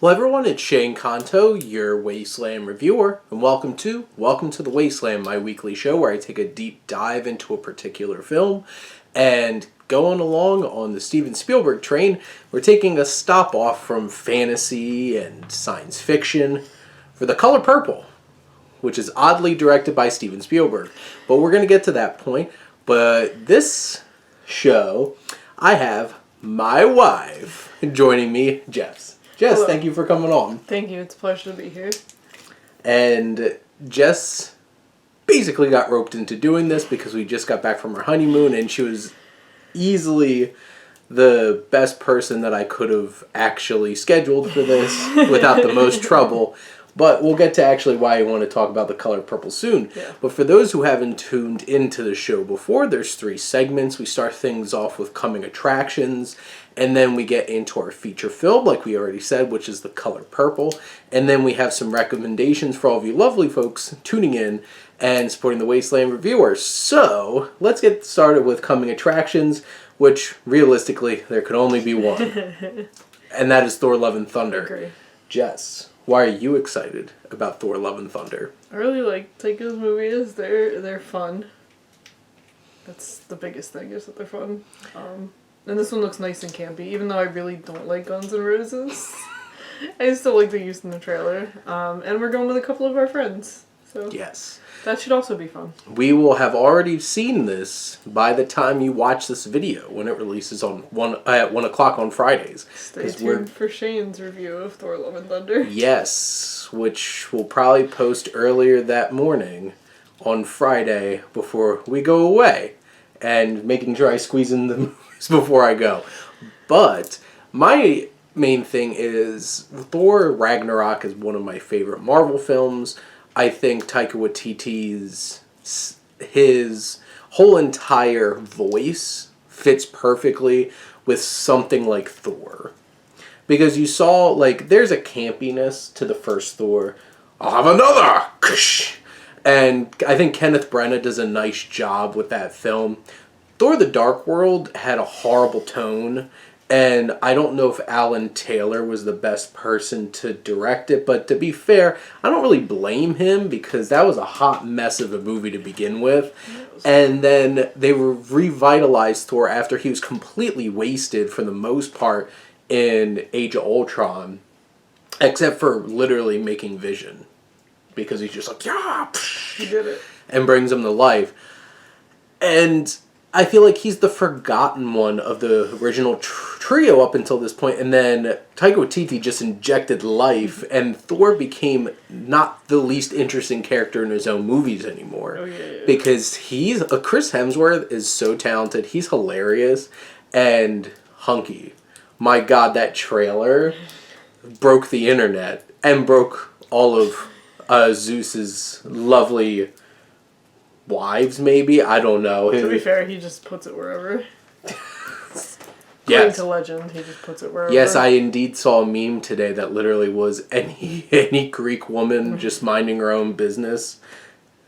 Hello everyone, it's Shane Conto, your Wasteland Reviewer, and welcome to the Wasteland, my weekly show where I take a deep dive into a particular film. And going along on the Steven Spielberg train, we're taking a stop off from fantasy and science fiction for The Color Purple, which is oddly directed by Steven Spielberg. But we're going to get to that point. But this show, I have my wife joining me, Jess. Jess, Hello. Thank you for coming on. Thank you. It's a pleasure to be here. And Jess basically got roped into doing this because we just got back from our honeymoon, and she was easily the best person that I could have actually scheduled for this without the most trouble. But we'll get to actually why I want to talk about The Color Purple soon. Yeah. But for those who haven't tuned into the show before, there's 3 segments. We start things off with coming attractions, and then we get into our feature film, like we already said, which is The Color Purple. And then we have some recommendations for all of you lovely folks tuning in and supporting the Wasteland Reviewer. So, let's get started with coming attractions, which, realistically, there could only be one. And that is Thor Love and Thunder. I agree. Jess, why are you excited about Thor Love and Thunder? I really like Taika's movies. They're fun. That's the biggest thing, is that they're fun. And this one looks nice and campy, even though I really don't like Guns N' Roses. I still like the use in the trailer. And we're going with a couple of our friends. So Yes. that should also be fun. We will have already seen this by the time you watch this video when it releases at 1 o'clock on Fridays. Stay 'Cause tuned for Shane's review of Thor Love and Thunder. Yes, which we'll probably post earlier that morning on Friday before we go away, and making sure I squeeze in the movies before I go. But my main thing is Thor Ragnarok is one of my favorite Marvel films. I think Taika Waititi's his whole entire voice fits perfectly with something like Thor. Because you saw, like, there's a campiness to the first Thor. I'll have another! And I think Kenneth Branagh does a nice job with that film. Thor the Dark World had a horrible tone, and I don't know if Alan Taylor was the best person to direct it, but to be fair, I don't really blame him because that was a hot mess of a movie to begin with. And then they revitalized Thor after he was completely wasted for the most part in Age of Ultron, except for literally making Vision, because he's just like, yeah, He did it. and brings him to life. And I feel like he's the forgotten one of the original trio up until this point, and then Taika Waititi just injected life, and Thor became not the least interesting character in his own movies anymore. Oh, yeah. Because Chris Hemsworth is so talented, he's hilarious, and hunky. My God, that trailer broke the internet, and broke all of Zeus's lovely wives, maybe? I don't know. To be fair, he just puts it wherever. According Yes. to legend, he just puts it wherever. Yes, I indeed saw a meme today that literally was any Greek woman just minding her own business.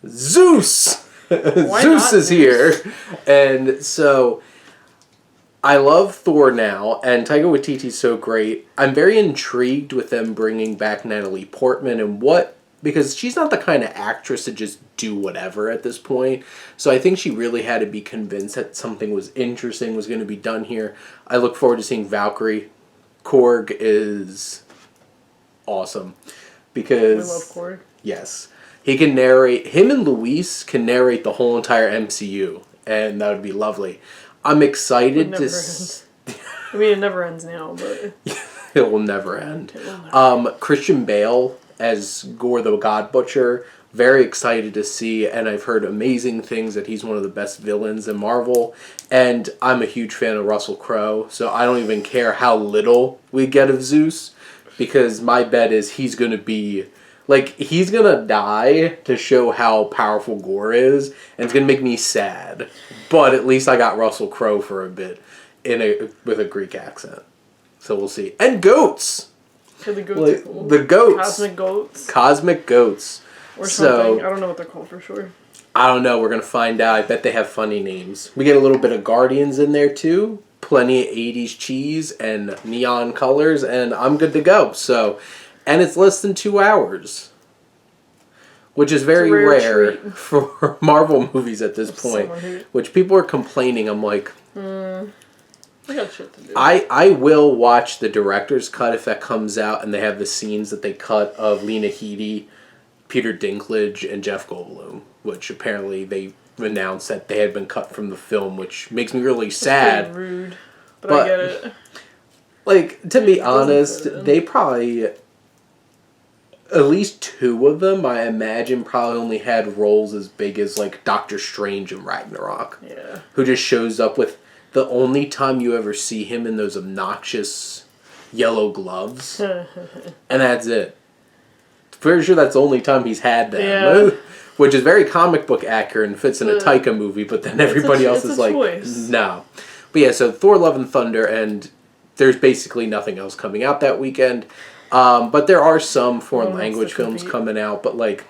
Zeus! Zeus is here! And so, I love Thor now, and Taika Waititi's so great. I'm very intrigued with them bringing back Natalie Portman and because she's not the kind of actress to just do whatever at this point. So I think she really had to be convinced that something was interesting was going to be done here. I look forward to seeing Valkyrie. Korg is awesome. Because I love Korg. yes. Him and Luis can narrate the whole entire MCU. And that would be lovely. I'm excited to... I mean, it never ends now, but... It will never end. Christian Bale as Gore the God Butcher, very excited to see, and I've heard amazing things that he's one of the best villains in Marvel, and I'm a huge fan of Russell Crowe, so I don't even care how little we get of Zeus, because my bet is he's going to be, he's going to die to show how powerful Gore is, and it's going to make me sad, but at least I got Russell Crowe for a bit, with a Greek accent, so we'll see. And goats! Yeah, the goats are cool. The goats. Cosmic goats. Cosmic goats. Or something. I don't know what they're called for sure. I don't know. We're going to find out. I bet they have funny names. We get a little bit of Guardians in there too. plenty of 80s cheese and neon colors, and I'm good to go. So, and it's less than 2 hours, which is very rare for Marvel movies at this point, which people are complaining. I'm like, I got shit to do. I will watch the director's cut if that comes out and they have the scenes that they cut of Lena Headey, Peter Dinklage, and Jeff Goldblum, which apparently they announced that they had been cut from the film, which makes me really sad. That's pretty rude, but I get it. Like, to be honest, they probably, at least 2 of them, I imagine, probably only had roles as big as, like, Doctor Strange in Ragnarok. Yeah. Who just shows up with the only time you ever see him in those obnoxious yellow gloves. And that's it. Pretty sure that's the only time he's had them. Yeah. Which is very comic book accurate and fits in a Taika movie, but then everybody else is like, choice. no. But yeah, so Thor Love and Thunder, and there's basically nothing else coming out that weekend. But there are some foreign language films coming out, but like,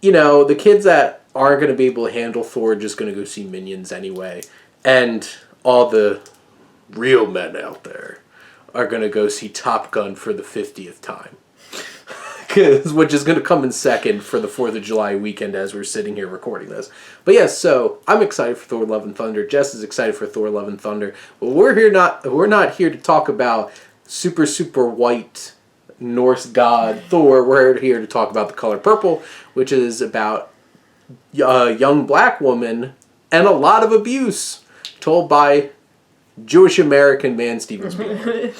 you know, the kids that aren't going to be able to handle Thor are just going to go see Minions anyway. And all the real men out there are going to go see Top Gun for the 50th time. Which is going to come in second for the 4th of July weekend as we're sitting here recording this. But yes, so I'm excited for Thor Love and Thunder. Jess is excited for Thor Love and Thunder. But we're not here to talk about super, super white Norse god Thor. We're here to talk about The Color Purple, which is about a young black woman and a lot of abuse told by Jewish American man Steven Spielberg.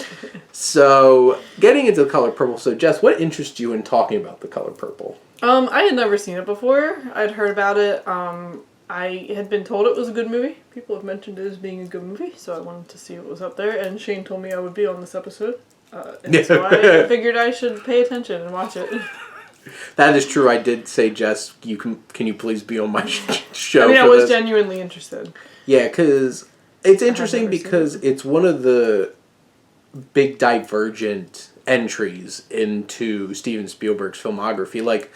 So, getting into The Color Purple. So, Jess, what interests you in talking about The Color Purple? I had never seen it before. I'd heard about it. I had been told it was a good movie. People have mentioned it as being a good movie, so I wanted to see what was up there. And Shane told me I would be on this episode, and so I figured I should pay attention and watch it. That is true. I did say, Jess, can you please be on my show? I mean, I was genuinely interested. Yeah, because it's interesting because it's one of the big divergent entries into Steven Spielberg's filmography. Like,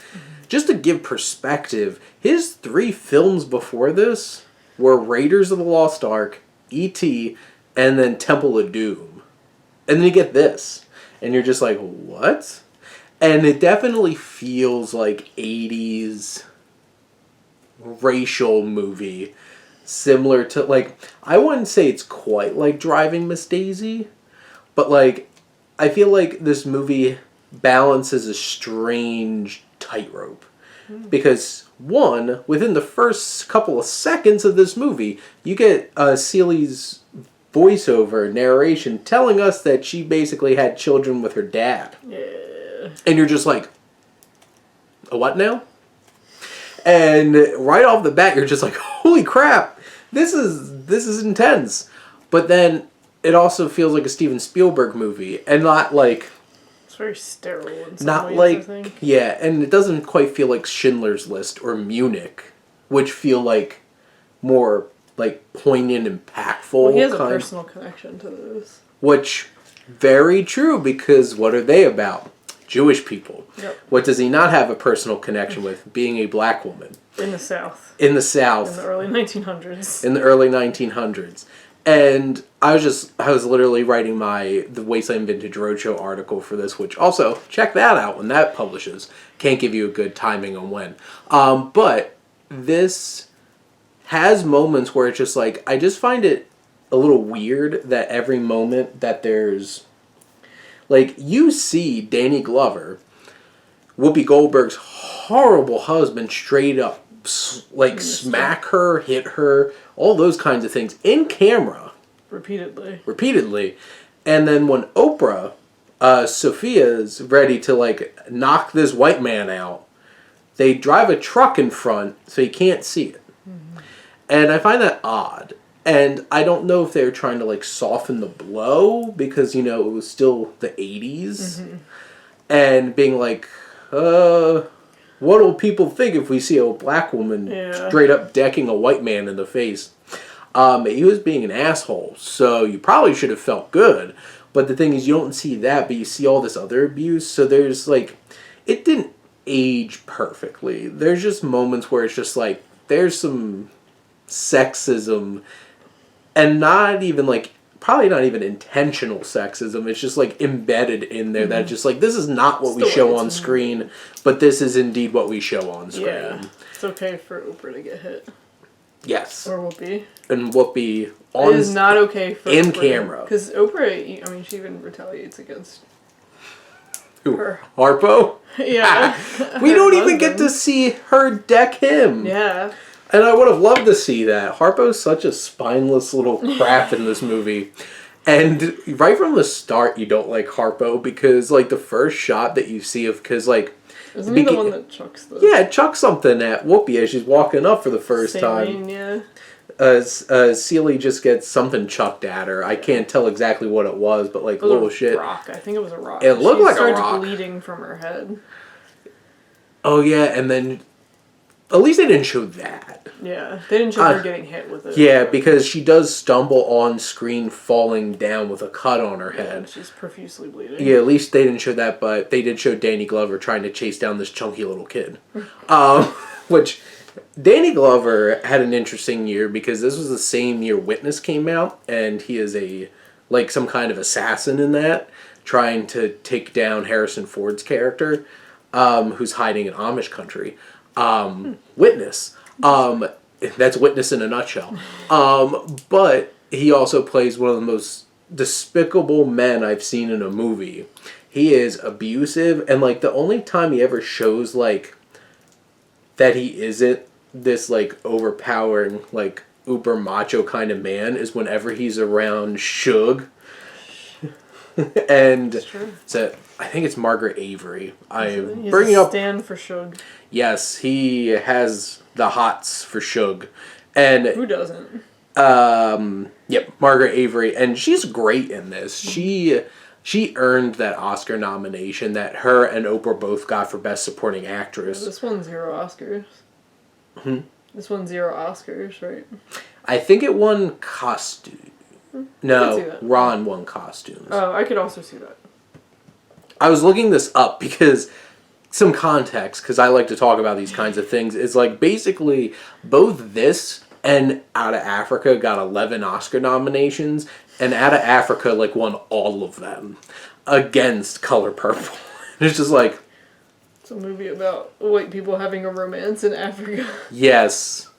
just to give perspective, his 3 films before this were Raiders of the Lost Ark, E.T., and then Temple of Doom. And then you get this, and you're just like, what? And it definitely feels like 80s racial movie, similar to, like, I wouldn't say it's quite like Driving Miss Daisy, but, like, I feel like this movie balances a strange tightrope. Because, one, within the first couple of seconds of this movie, you get Celie's voiceover narration telling us that she basically had children with her dad. Yeah. And you're just like, a what now? And right off the bat, you're just like, holy crap, this is intense. But then it also feels like a Steven Spielberg movie, and not like... It's very sterile in some not ways, like, I think. yeah, and it doesn't quite feel like Schindler's List or Munich, which feel like more like poignant, impactful. Well, he has a personal connection to those. Which, very true, because what are they about? Jewish people. Yep. What does he not have a personal connection with? Being a black woman. In the South. In the South. In the early 1900s. In the early 1900s. And I was literally writing the Wasteland Vintage Roadshow article for this, which also, check that out when that publishes. Can't give you a good timing on when. But this has moments where it's just like, I just find it a little weird that every moment that there's, like, you see Danny Glover, Whoopi Goldberg's horrible husband, straight up, like, smack her, hit her, all those kinds of things in camera. Repeatedly. And then when Oprah, Sophia's ready to, like, knock this white man out, they drive a truck in front so he can't see it. Mm-hmm. And I find that odd. And I don't know if they were trying to, like, soften the blow because, you know, it was still the 80s. Mm-hmm. And being like, what will people think if we see a black woman straight up decking a white man in the face? He was being an asshole, so you probably should have felt good. But the thing is, you don't see that, but you see all this other abuse. So there's, like, it didn't age perfectly. There's just moments where it's just like, there's some sexism And not even like, probably not even intentional sexism. It's just like embedded in there that just like, this is not what we show on screen, but this is indeed what we show on screen. Yeah. It's okay for Oprah to get hit. Yes. Or Whoopi. And Whoopi on... It is not okay for in Oprah. Camera. Because Oprah, I mean, she even retaliates against her. Harpo? Yeah. We don't even get to see her deck him. Yeah. And I would have loved to see that. Harpo's such a spineless little crap in this movie. And right from the start, you don't like Harpo because, like, the first shot that you see of... Because, like... Isn't he the one that chucks the... Yeah, chucks something at Whoopi as she's walking up for the first time. Yeah. Celie just gets something chucked at her. I can't tell exactly what it was, but, like, little shit. Rock. I think it was a rock. It looked like a rock. She starts bleeding from her head. Oh, yeah, and then... At least they didn't show that. Yeah, they didn't show her getting hit with it. Yeah, because she does stumble on screen falling down with a cut on her head. And she's profusely bleeding. Yeah, at least they didn't show that, but they did show Danny Glover trying to chase down this chunky little kid. Which, Danny Glover had an interesting year because this was the same year Witness came out, and he is some kind of assassin in that, trying to take down Harrison Ford's character, who's hiding in Amish country. Witness. That's Witness in a nutshell. But he also plays one of the most despicable men I've seen in a movie. He is abusive, and, like, the only time he ever shows, like, that he isn't this, like, overpowering, like, uber macho kind of man is whenever he's around Suge. And so I think it's Margaret Avery. I'm bringing up... stand for Suge. Yes, he has the hots for Suge. And who doesn't? Yep, Margaret Avery, and she's great in this. She earned that Oscar nomination that her and Oprah both got for Best Supporting Actress. This won 0 Oscars. This won 0 Oscars, right? I think it won costume. No, Ron won costumes. Oh, I could also see that. I was looking this up because some context, because I like to talk about these kinds of things, is like basically both this and Out of Africa got 11 Oscar nominations, and Out of Africa like won all of them against Color Purple. It's just like... It's a movie about white people having a romance in Africa. Yes.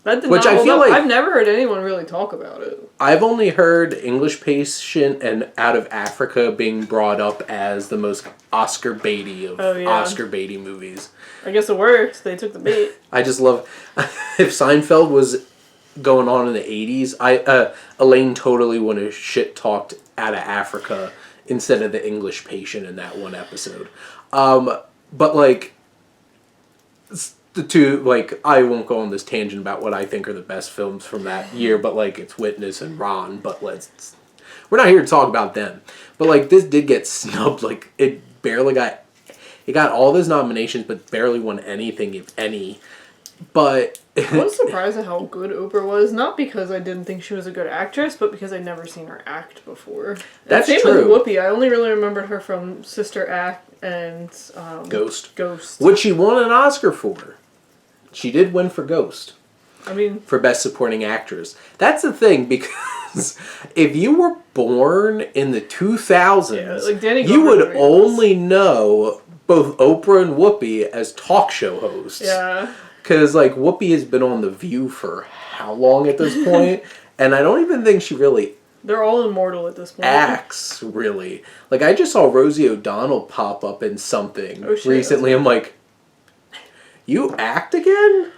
That did Which not I feel up. like... I've never heard anyone really talk about it. I've only heard English Patient and Out of Africa being brought up as the most Oscar baity of Oscar baity movies. I guess it worked. They took the bait. I just love... If Seinfeld was going on in the 80s, Elaine totally would have shit-talked Out of Africa instead of The English Patient in that one episode. But, like... I won't go on this tangent about what I think are the best films from that year, but, like, it's Witness and Ron, but we're not here to talk about them. But, like, this did get snubbed, like, it got all those nominations, but barely won anything, if any. But... I was surprised at how good Oprah was, not because I didn't think she was a good actress, but because I'd never seen her act before. That's same true. with Whoopi. I only really remembered her from Sister Act and... Ghost. Ghost. Which she won an Oscar for. She did win for Ghost. I mean... For Best Supporting Actress. That's the thing, because if you were born in the 2000s, you would only know both Oprah and Whoopi as talk show hosts. Yeah. Because, like, Whoopi has been on The View for how long at this point? And I don't even think she really... They're all immortal at this point. Acts, really. Like, I just saw Rosie O'Donnell pop up in something recently. I'm like... You act again?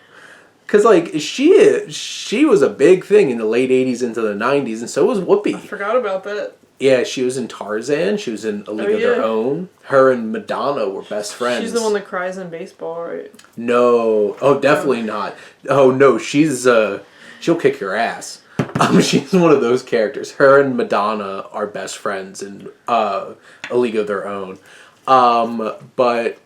Because, like, she was a big thing in the late 80s into the 90s, and so was Whoopi. I forgot about that. Yeah, she was in Tarzan. She was in A League of Their Own. Her and Madonna were best friends. She's the one that cries in baseball, right? No. Oh, definitely not. Oh, no, she'll kick your ass. She's one of those characters. Her and Madonna are best friends in A League of Their Own. But...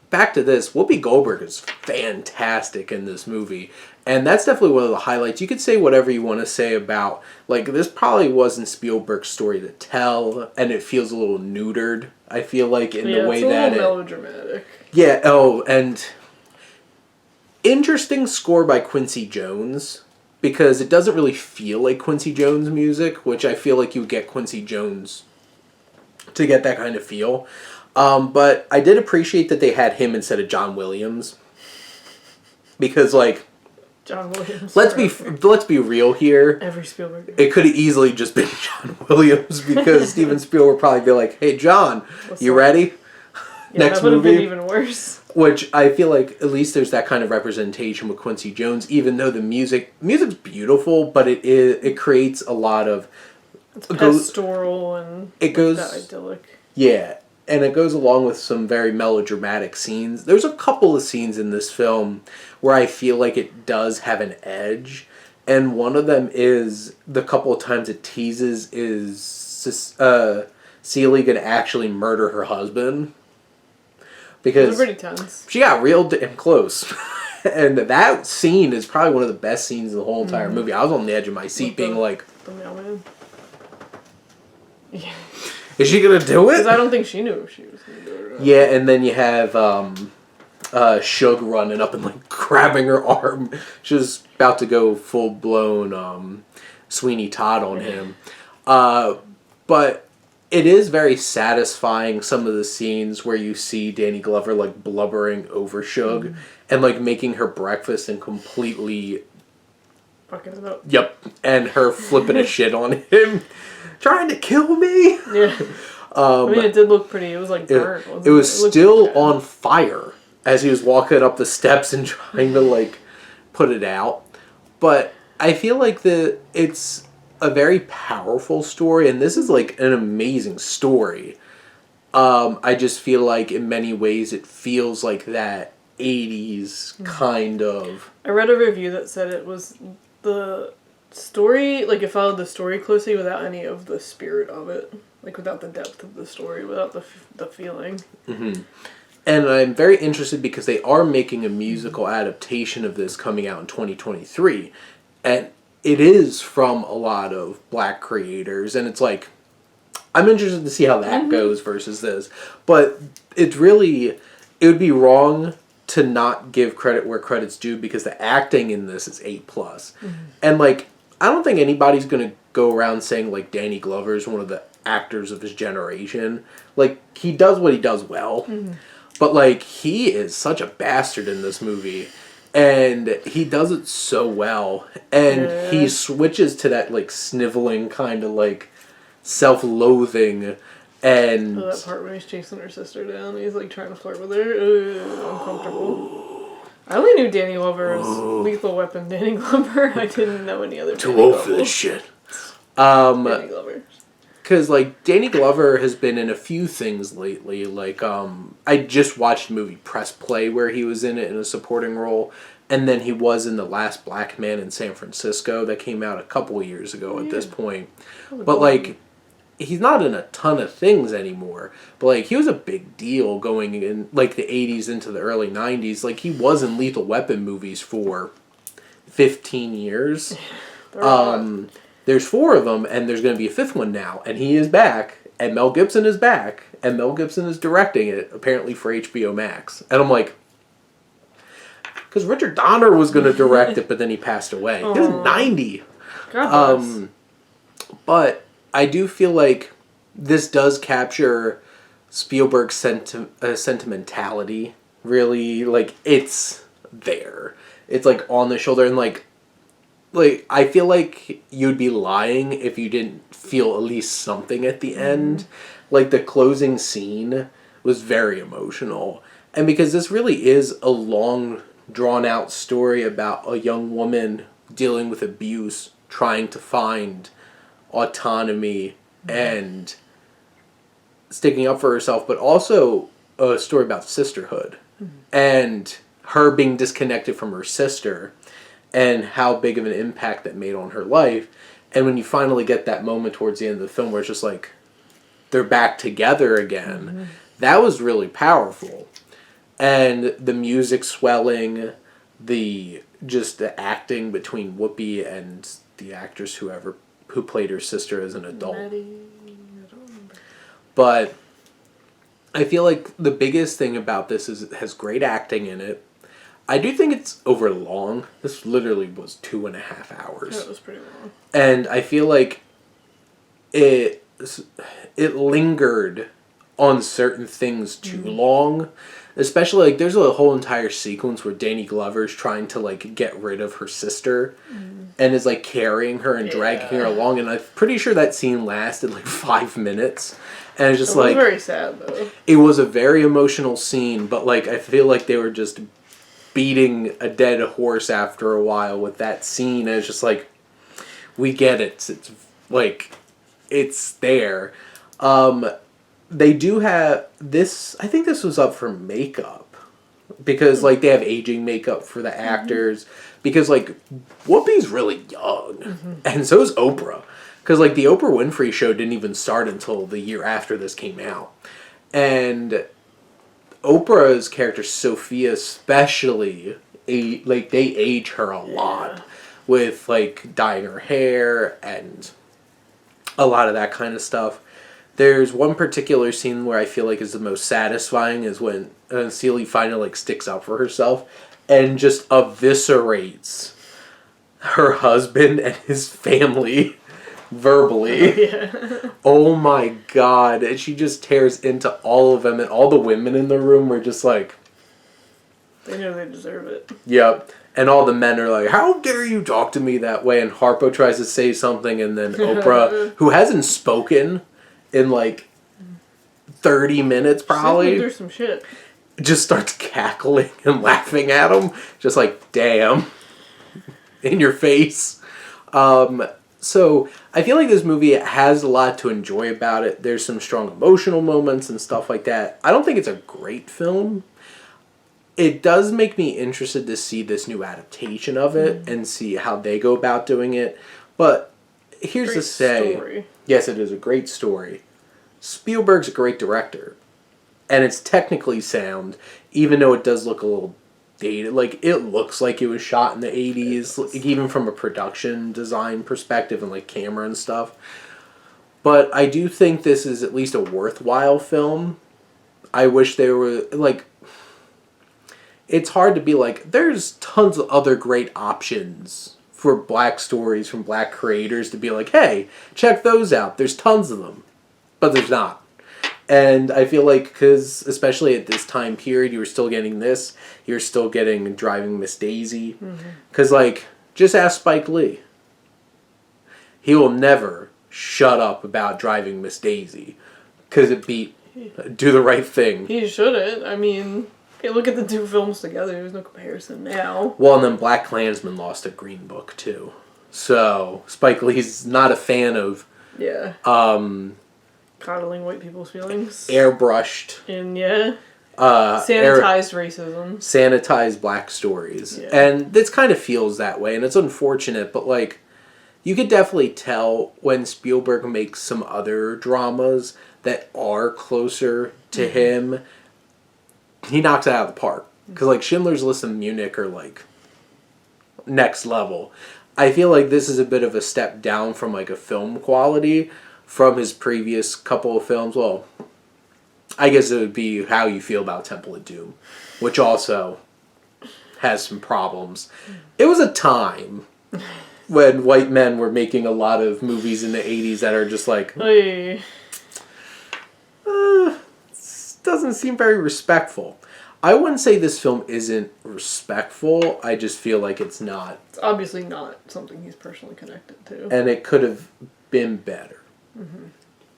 Back to this, Whoopi Goldberg is fantastic in this movie. And that's definitely one of the highlights. You could say whatever you want to say about, like, this probably wasn't Spielberg's story to tell, and it feels a little neutered, I feel like, in the way that it's a little melodramatic. Yeah, oh, and interesting score by Quincy Jones, because it doesn't really feel like Quincy Jones music, which I feel like you would get Quincy Jones to get that kind of feel. But I did appreciate that they had him instead of John Williams. Because, like... John Williams. Let's be real here. Every Spielberg. It could have easily just been John Williams because Steven Spielberg would probably be like, "Hey, John, you ready? Yeah, Next that would have movie." been even worse. Which I feel like at least there's that kind of representation with Quincy Jones, even though the music's beautiful, but it creates a lot of... It's pastoral and it goes that idyllic. Yeah, and it goes along with some very melodramatic scenes. There's a couple of scenes in this film where I feel like it does have an edge, and one of them is the couple of times it teases is Celie gonna actually murder her husband. Because pretty tense. She got real damn close. And that scene is probably one of the best scenes in the whole entire movie. I was on the edge of my seat being like... The mailman. Yeah. Is she gonna do it? Because I don't think she knew if she was gonna do it. Yeah, and then you have Shug running up and like grabbing her arm. She's about to go full blown Sweeney Todd on him. But it is very satisfying, some of the scenes where you see Danny Glover like blubbering over Shug and like making her breakfast and completely fucking it up. Yep. And her flipping a shit on him. Trying to kill me? Yeah. I mean, it did look pretty. It was like burnt. It was still on fire as he was walking up the steps and trying to like put it out. But I feel like it's a very powerful story, and this is like an amazing story. I just feel like in many ways it feels like that 80s kind of... I read a review that said it was the story, like it followed the story closely without any of the spirit of it. Like without the depth of the story, without the feeling. Mm-hmm. And I'm very interested because they are making a musical adaptation of this coming out in 2023. And it is from a lot of black creators, and it's like, I'm interested to see how that goes versus this. But it would be wrong to not give credit where credit's due because the acting in this is A+. And like, I don't think anybody's going to go around saying like Danny Glover is one of the actors of his generation. Like, he does what he does well. But like, he is such a bastard in this movie. And he does it so well. And he switches to that, like, sniveling kind of, like, self-loathing. And... that part when he's chasing her sister down, he's, like, trying to flirt with her. Uncomfortable. I only knew Danny Glover as Lethal Weapon Danny Glover. I didn't know any other Too old for this shit. Danny Glover. Because, like, Danny Glover has been in a few things lately. Like, I just watched the movie Press Play where he was in it in a supporting role. And then he was in The Last Black Man in San Francisco that came out a couple of years ago at this point. But, like, he's not in a ton of things anymore. But, like, he was a big deal going in, like, the 80s into the early 90s. Like, he was in Lethal Weapon movies for 15 years. There's 4 of them, and there's going to be a 5th one now. And he is back, and Mel Gibson is back, and Mel Gibson is directing it, apparently for HBO Max. And I'm like... Because Richard Donner was going to direct it, but then he passed away. He was 90. God bless. But I do feel like this does capture Spielberg's sentimentality. Really, like, it's there. It's, like, on the shoulder, and, like, I feel like you'd be lying if you didn't feel at least something at the end. Like, the closing scene was very emotional. And because this really is a long, drawn-out story about a young woman dealing with abuse, trying to find autonomy and sticking up for herself, but also a story about sisterhood. And her being disconnected from her sister and how big of an impact that made on her life. And when you finally get that moment towards the end of the film where it's just like, they're back together again, that was really powerful. And the music swelling, the acting between Whoopi and the actress who played her sister as an adult. But I feel like the biggest thing about this is it has great acting in it. I do think it's over long. This literally was 2.5 hours. Yeah, it was pretty long. And I feel like it lingered on certain things too long. Especially, like, there's a whole entire sequence where Danny Glover's trying to, like, get rid of her sister and is, like, carrying her and dragging her along. And I'm pretty sure that scene lasted, like, 5 minutes. And it's just, It was like... very sad, though. It was a very emotional scene, but, like, I feel like they were just beating a dead horse after a while with that scene. And it's just, like, we get it. It's, like, it's there. They do have this. I think this was up for makeup because like they have aging makeup for the actors because like Whoopi's really young and so is Oprah because like the Oprah Winfrey Show didn't even start until the year after this came out, and Oprah's character Sophia especially like they age her a lot with like dyeing her hair and a lot of that kind of stuff. There's one particular scene where I feel like is the most satisfying is when Celie finally like sticks up for herself and just eviscerates her husband and his family verbally. Oh my god. And she just tears into all of them and all the women in the room were just like... They know they deserve it. Yep. And all the men are like, how dare you talk to me that way? And Harpo tries to say something and then Oprah, who hasn't spoken... in like 30 minutes probably There's some shit. just starts cackling and laughing at him just like damn in your face. So I feel like this movie has a lot to enjoy about it. There's some strong emotional moments and stuff like that. I don't think it's a great film. It does make me interested to see this new adaptation of it and see how they go about doing it, but here's Great to say story. Yes, it is a great story. Spielberg's a great director. And it's technically sound, even though it does look a little dated. Like, it looks like it was shot in the 80s, like, even from a production design perspective and, like, camera and stuff. But I do think this is at least a worthwhile film. I wish there were, like... It's hard to be like, there's tons of other great options for black stories from black creators to be like, hey, check those out. There's tons of them. But there's not. And I feel like, because especially at this time period, you were still getting this. You're still getting Driving Miss Daisy. Because, like, just ask Spike Lee. He will never shut up about Driving Miss Daisy. Because it beat Do the Right Thing. He shouldn't. I mean... Okay, look at the two films together. There's no comparison now. Well, and then Black Klansman lost a Green Book, too. So, Spike Lee's not a fan of... Yeah. Coddling white people's feelings. Airbrushed. And, sanitized racism. Sanitized black stories. Yeah. And this kind of feels that way, and it's unfortunate, but, like, you could definitely tell when Spielberg makes some other dramas that are closer to him... He knocks it out of the park. Because, like, Schindler's List and Munich are, like, next level. I feel like this is a bit of a step down from, like, a film quality from his previous couple of films. Well, I guess it would be how you feel about Temple of Doom, which also has some problems. It was a time when white men were making a lot of movies in the 80s that are just like... Hey. Doesn't seem very respectful. I wouldn't say this film isn't respectful. I just feel like it's not. It's obviously not something he's personally connected to. And it could have been better.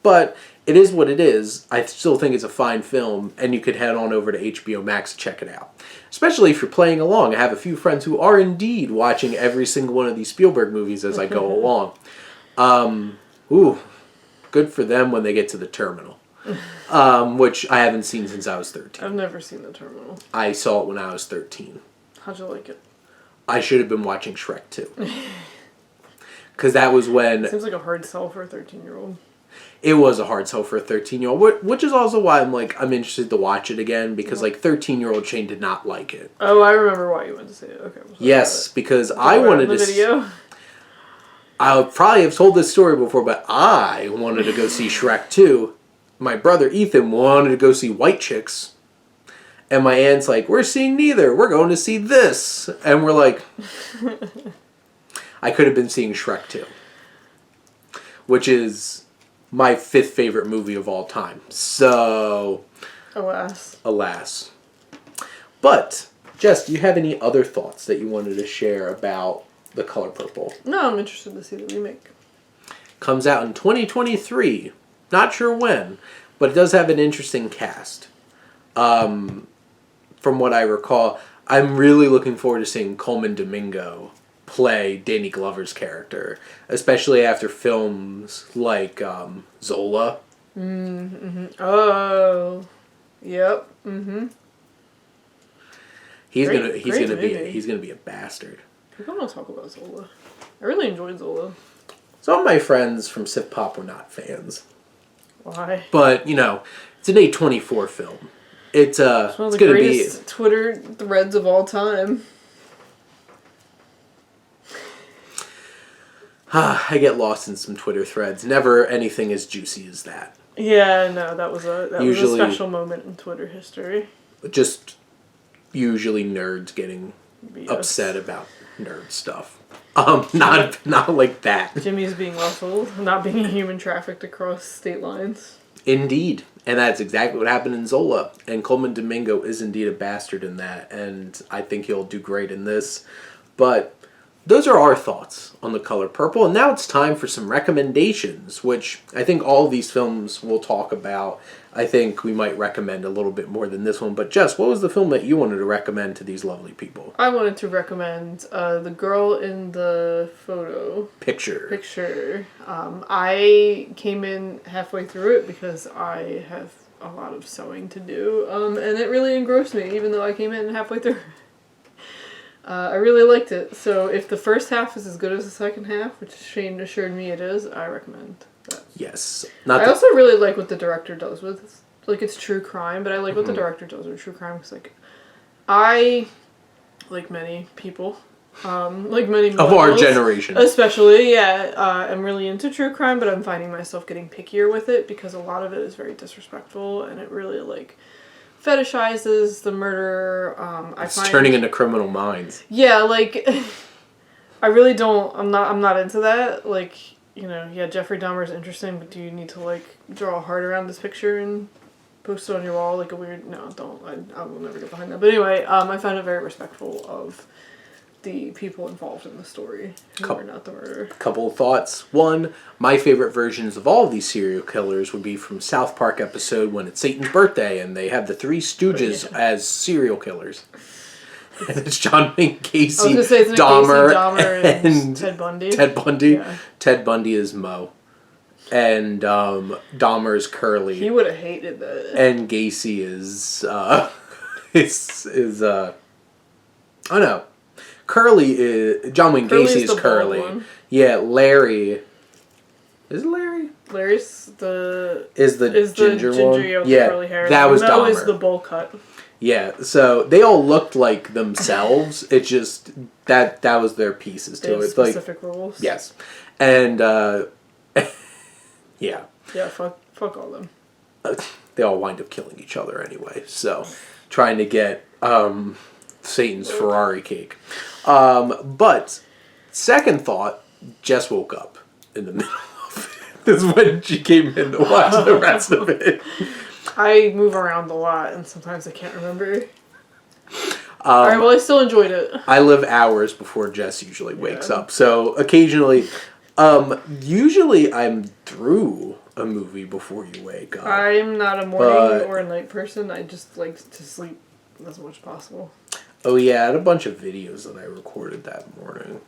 But it is what it is. I still think it's a fine film, and you could head on over to HBO Max to check it out. Especially if you're playing along. I have a few friends who are indeed watching every single one of these Spielberg movies as I go along. Good for them when they get to The Terminal. Which I haven't seen since I was 13. I've never seen The Terminal. I saw it when I was 13. How'd you like it? I should have been watching Shrek 2. Because that was when... Seems like a hard sell for a 13-year-old. It was a hard sell for a 13-year-old, which is also why I'm interested to watch it again, because, 13-year-old Shane did not like it. Oh, I remember why you went to see it. Okay. Yes, because I wanted to... video? I probably have told this story before, but I wanted to go see Shrek 2. My brother Ethan wanted to go see White Chicks. And my aunt's like, we're seeing neither. We're going to see this. And we're like, I could have been seeing Shrek 2. Which is my 5th favorite movie of all time. So... Alas. But, Jess, do you have any other thoughts that you wanted to share about The Color Purple? No, I'm interested to see the remake. Comes out in 2023. Not sure when. But it does have an interesting cast. From what I recall, I'm really looking forward to seeing Coleman Domingo play Danny Glover's character, especially after films like Zola. Mm-hmm. Oh, yep. Mm-hmm. He's gonna be a bastard. People don't talk about Zola. I really enjoyed Zola. Some of my friends from Sif Pop were not fans. Why? But it's an A24 film. It's one of the greatest Twitter threads of all time. I get lost in some Twitter threads. Never anything as juicy as that. Yeah, no, that was a special moment in Twitter history. Just usually nerds getting upset about nerd stuff. Not like that. Jimmy's being rustled, not being human trafficked across state lines. Indeed. And that's exactly what happened in Zola. And Coleman Domingo is indeed a bastard in that. And I think he'll do great in this. But those are our thoughts on The Color Purple. And now it's time for some recommendations, which I think all of these films we'll talk about. I think we might recommend a little bit more than this one. But Jess, what was the film that you wanted to recommend to these lovely people? I wanted to recommend The Girl in the Photo. Picture. I came in halfway through it because I have a lot of sewing to do. And it really engrossed me, even though I came in halfway through. I really liked it. So if the first half is as good as the second half, which Shane assured me it is, I recommend that. Yes. I also really like what the director does with, it's true crime, but I like what the director does with true crime because, I, like many people, like many of our generation, especially, I'm really into true crime, but I'm finding myself getting pickier with it because a lot of it is very disrespectful and it really fetishizes the murderer. It's turning into Criminal Minds. Yeah, I really don't. I'm not into that. Jeffrey Dahmer is interesting, but do you need to draw a heart around this picture and post it on your wall like a weird? No, don't. I will never get behind that. But anyway, I found it very respectful of the people involved in the story who are not the murderer. Couple of thoughts. One, my favorite versions of all of these serial killers would be from South Park episode when it's Satan's birthday and they have the Three Stooges as serial killers. And it's John Wayne Gacy, Dahmer, and Ted Bundy. Ted Bundy. Yeah. Ted Bundy is Mo. And Dahmer is Curly. He would have hated that. And Gacy is oh no. Curly is John Wayne Gacy is Curly. Yeah, Larry. Is it Larry? Larry's the ginger one. With the curly hair. That was Mo Dahmer. is the bowl cut. Yeah, so they all looked like themselves. It's just that was their pieces to it. Specific rules. Yes, and yeah. Yeah, fuck all them. They all wind up killing each other anyway. So, trying to get Satan's Ferrari cake. But second thought, Jess woke up in the middle of it. This is when she came in to watch the rest of it. I move around a lot, and sometimes I can't remember. Alright, well, I still enjoyed it. I live hours before Jess usually wakes up, so occasionally, usually I'm through a movie before you wake up. I'm not a morning or a night person. I just like to sleep as much as possible. Oh yeah, I had a bunch of videos that I recorded that morning.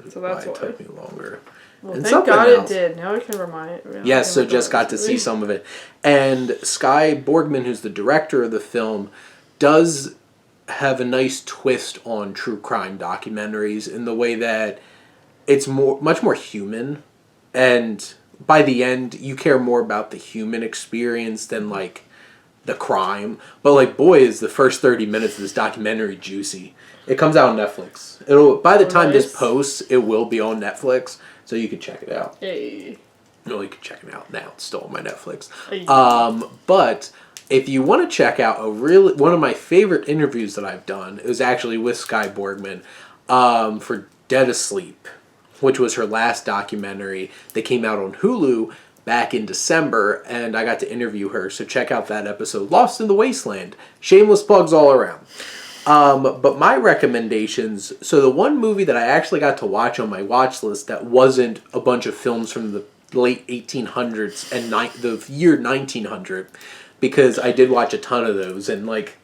So that's why it took me longer. Well, and thank God it did. Now I can remind. Yes, so Jess got to see some of it. And Skye Borgman, who's the director of the film, does have a nice twist on true crime documentaries in the way that it's much more human. And by the end, you care more about the human experience than, the crime. But, boy, is the first 30 minutes of this documentary juicy. It comes out on Netflix. By the time this posts, it will be on Netflix. So you can check it out. Hey. No, you can check it out now. It's still on my Netflix. Hey. But if you want to check out one of my favorite interviews that I've done, it was actually with Skye Borgman for Dead Asleep, which was her last documentary that came out on Hulu back in December, and I got to interview her, so check out that episode, Lost in the Wasteland. Shameless plugs all around. But my recommendations, so the one movie that I actually got to watch on my watch list that wasn't a bunch of films from the late 1800s and the year 1900, because I did watch a ton of those, and like,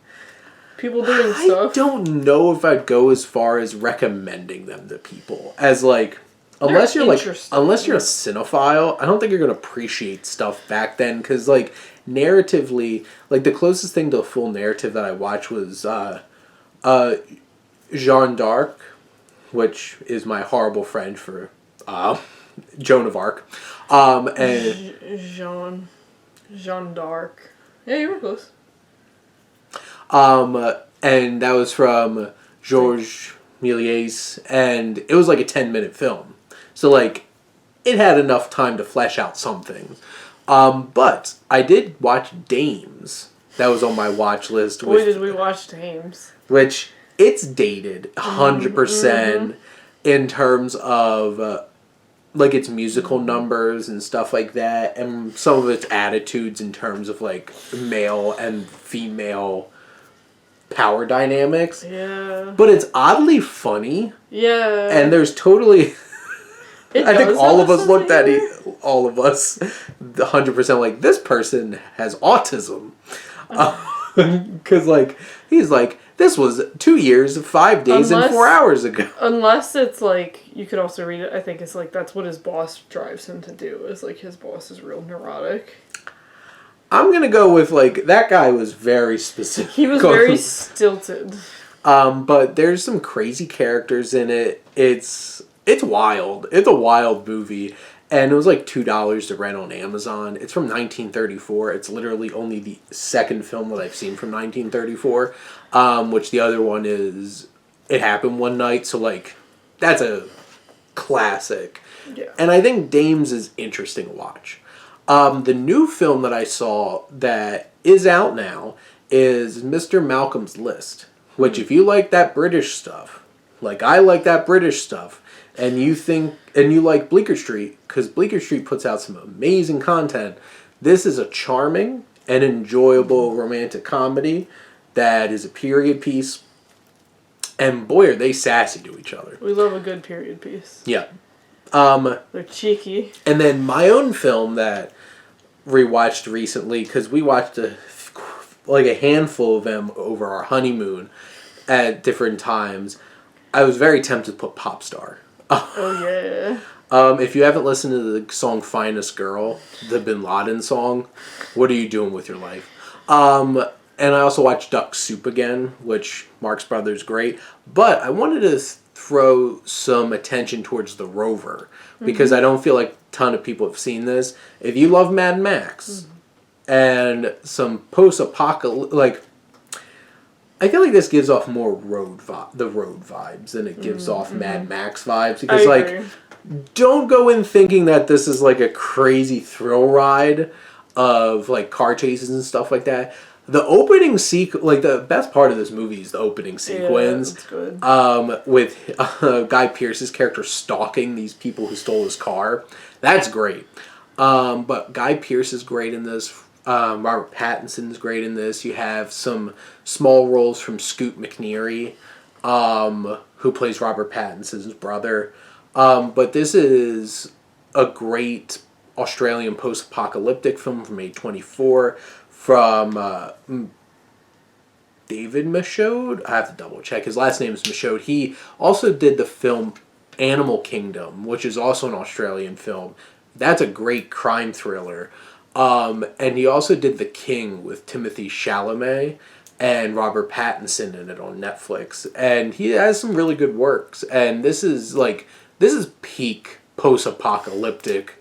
people doing stuff. I don't know if I'd go as far as recommending them to people, as like, unless you're a cinephile, I don't think you're gonna appreciate stuff back then, because like narratively, like the closest thing to a full narrative that I watched was Jeanne d'Arc, which is my horrible French for Joan of Arc, and Jeanne d'Arc. Yeah, you were close. And that was from Georges Méliès, and it was like a 10-minute film. So, like, it had enough time to flesh out some things. But I did watch Dames. That was on my watch list. Boy, did we watch Dames. Which, it's dated 100% in terms of, like, its musical numbers and stuff like that. And some of its attitudes in terms of, like, male and female power dynamics. Yeah. But it's oddly funny. Yeah. And there's totally... I think all of us looked at all of us 100% like, this person has autism. Because, like, he's like, this was 2 years, 5 days, and 4 hours ago. Unless it's like, you could also read it, I think it's like, that's what his boss drives him to do, is like, his boss is real neurotic. I'm going to go with, like, that guy was very specific. He was very stilted. But there's some crazy characters in it. It's wild. It's a wild movie. And it was like $2 to rent on Amazon. It's from 1934. It's literally only the second film that I've seen from 1934. Which the other one is It Happened One Night. So, like, that's a classic. Yeah. And I think Dames is interesting to watch. The new film that I saw that is out now is Mr. Malcolm's List. Which, if you like that British stuff, like I like that British stuff, and you like Bleecker Street, because Bleecker Street puts out some amazing content, this is a charming and enjoyable romantic comedy that is a period piece. And boy, are they sassy to each other. We love a good period piece. Yeah. They're cheeky. And then my own film that rewatched recently, because we watched a handful of them over our honeymoon at different times, I was very tempted to put Popstar. Oh, yeah. If you haven't listened to the song Finest Girl, the Bin Laden song, what are you doing with your life? And I also watched Duck Soup again, which Marx Brothers great. But I wanted to throw some attention towards the Rover, because I don't feel like a ton of people have seen this. If you love Mad Max and some post-apocalyptic, like, I feel like this gives off more the road vibes than it gives off Mad Max vibes. Because, like, don't go in thinking that this is, like, a crazy thrill ride of, like, car chases and stuff like that. The opening like, the best part of this movie is the opening sequence. Yeah, that's good. With Guy Pearce's character stalking these people who stole his car. That's great. But Guy Pearce is great in this. Robert Pattinson's great in this. You have some small roles from Scoot McNairy, who plays Robert Pattinson's brother. But this is a great Australian post-apocalyptic film from A24 from David Michaud. I have to double check. His last name is Michaud. He also did the film Animal Kingdom, which is also an Australian film. That's a great crime thriller. And he also did The King with Timothée Chalamet and Robert Pattinson in it on Netflix. And he has some really good works. And this is peak post-apocalyptic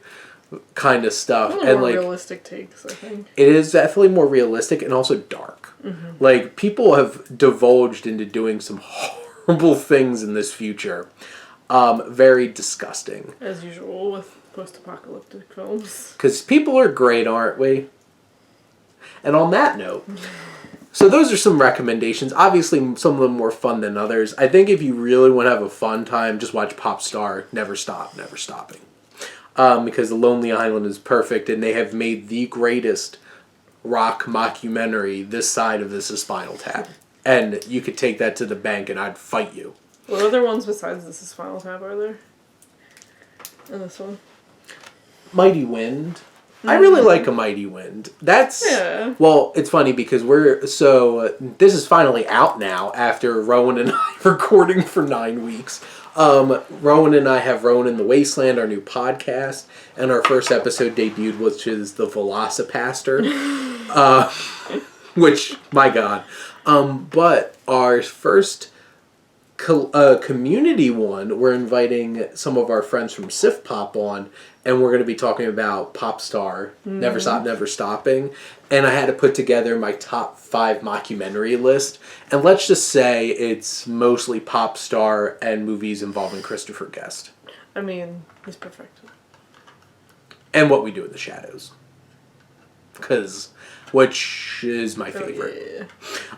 kind of stuff. And more like realistic takes, I think. It is definitely more realistic and also dark. Like, people have divulged into doing some horrible things in this future. Very disgusting. As usual with post-apocalyptic films. Because people are great, aren't we? And on that note, so those are some recommendations. Obviously, some of them more fun than others. I think if you really want to have a fun time, just watch Pop Star, Never Stop, Never Stopping. Because The Lonely Island is perfect, and they have made the greatest rock mockumentary this side of This Is Spinal Tap. And you could take that to the bank, and I'd fight you. What other ones besides This Is Spinal Tap are there? In this one? Mighty Wind. I really like A Mighty Wind. That's... Yeah. Well, it's funny because this is finally out now after Rowan and I recording for 9 weeks. Rowan and I have Rowan in the Wasteland, our new podcast, and our first episode debuted, which is The Velocipaster. Which, my God. But our first community one, we're inviting some of our friends from Sif Pop on, and we're going to be talking about Pop Star, Never Stop, Never Stopping. And I had to put together my top 5 mockumentary list. And let's just say it's mostly Pop Star and movies involving Christopher Guest. I mean, he's perfect. And What We Do in the Shadows. Which is my favorite.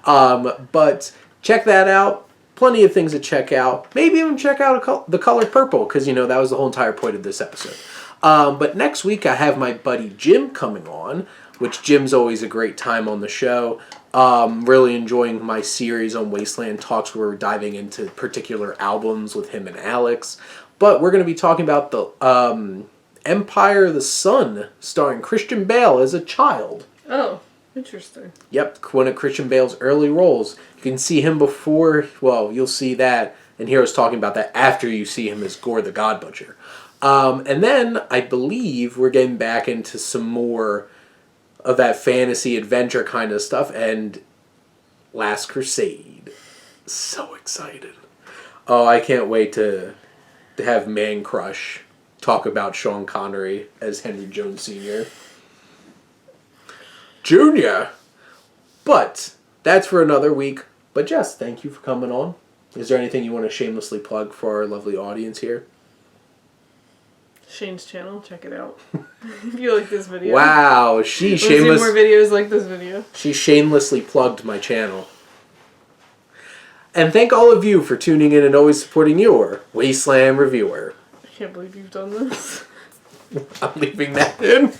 Yeah. But check that out. Plenty of things to check out. Maybe even check out The Color Purple, because, that was the whole entire point of this episode. But next week I have my buddy Jim coming on, which Jim's always a great time on the show. Really enjoying my series on Wasteland Talks where we're diving into particular albums with him and Alex. But we're going to be talking about the Empire of the Sun, starring Christian Bale as a child. Oh, interesting. Yep, one of Christian Bale's early roles. You can see him before, you'll see that, and here I was talking about that after you see him as Gore the God Butcher. And then, I believe, we're getting back into some more of that fantasy adventure kind of stuff, and Last Crusade. So excited. Oh, I can't wait to have Man Crush talk about Sean Connery as Henry Jones Sr. Junior! But that's for another week. But Jess, thank you for coming on. Is there anything you want to shamelessly plug for our lovely audience here? Shane's channel, check it out. If you like this video. Wow, see more videos like this video. She shamelessly plugged my channel. And thank all of you for tuning in and always supporting your Wasteland Reviewer. I can't believe you've done this. I'm leaving that in.